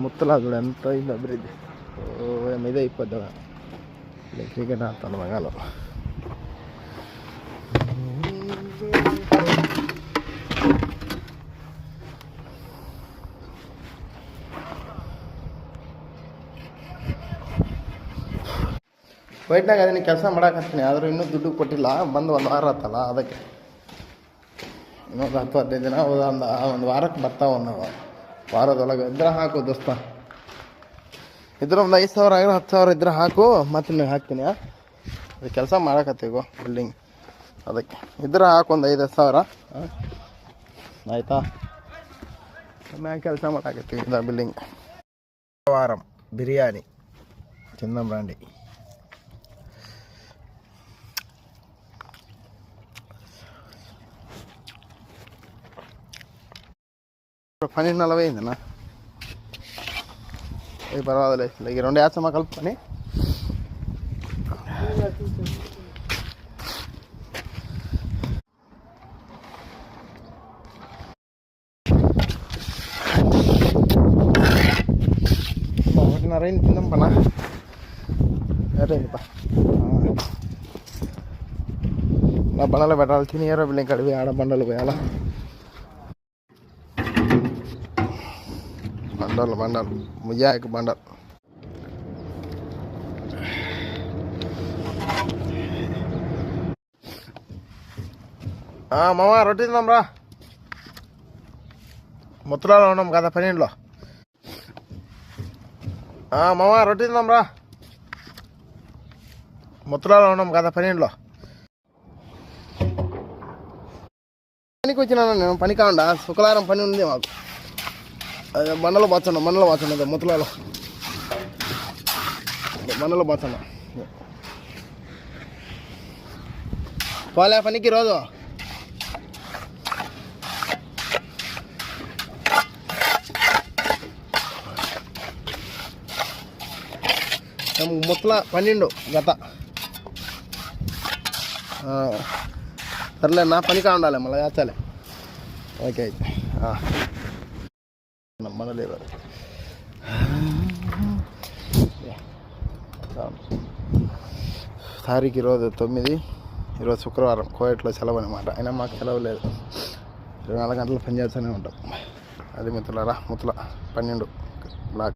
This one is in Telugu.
ముత్తలా చూడ ఎంత అయింది అభివృద్ధి. మీద అయిపోద్ది క్రికెట్ ఆడుతాను మగాలో. ಹೋಯ್ಟ್ನಾಗ ಅದನ್ನ ಕೆಲಸ ಮಾಡಾಕತ್ತೀನಿ, ಆದರೂ ಇನ್ನೂ ದುಡ್ಡು ಕೊಟ್ಟಿಲ್ಲ. ಬಂದು ಒಂದು ವಾರ ಆತಲ್ಲ, ಅದಕ್ಕೆ ಇನ್ನೊಂದು 10-15 ದಿನ ಒಂದು ವಾರಕ್ಕೆ ಬರ್ತಾವ. ಒಂದು ವಾರದೊಳಗೆ ಇದ್ರೆ ಹಾಕು ದೋಸ್ತ. ಇದ್ರೆ ಒಂದು 5,000 ಆಗಿರೋ 10,000 ಇದ್ರೆ ಹಾಕು, ಮತ್ತೆ ನೀವು ಹಾಕ್ತೀನಿ. ಅದು ಕೆಲಸ ಮಾಡಾಕತ್ತೀಗೋ ಬಿಲ್ಡಿಂಗ್, ಅದಕ್ಕೆ ಇದ್ರೆ ಹಾಕು ಒಂದು 5,000 ಆಯಿತಾ. ಮ್ಯಾಗ ಕೆಲಸ ಮಾಡಾಕತ್ತೀವಿ ಇದು ಬಿಲ್ಡಿಂಗ್. ವಾರಂ ಬಿರಿಯಾನಿ చిన్న బ్రాండి. పని 40 అయిందన్నా. అది పర్వాలేదు, ఈ 2 వేస్తామా కలుపుకొని. ఒకటిన్నర అయింది, తిందాం పనా. ఏటైందిపా నా బండలు పెట్టాలి. తినేరో బిల్లింగ్ కడివి ఆడ బండలు పోయాలా. బండలు ముయ్యాకి బండలు. మామ రొట్టి తిందాం రా. ముత్తలాలో ఉన్నాం కదా పన్నెండులో. మామ రొట్టి తిందాం రా. ముత్తలాలో ఉన్నాం కదా పన్నెండులో. పనికి వచ్చినాను నేను, పని కాకుండా శుక్రవారం పని ఉంది మాకు. అదే బండలు బచ్చండి అదే ముత్తలాలో బండలు బచ్చండి. పోలే పనికి రోజు. ముత్తల 12 గత. సర్లే నా పని కావాలి, మళ్ళీ చేస్తాలే. ఓకే అయితే మనలేదు. తారీఖు ఈరోజు 9, ఈరోజు శుక్రవారం. కోయట్లో సెలవు అనమాట. అయినా మాకు సెలవు లేదు, 24 గంటలు పని చేస్తూనే ఉంటాం. అది ముత్తల 12.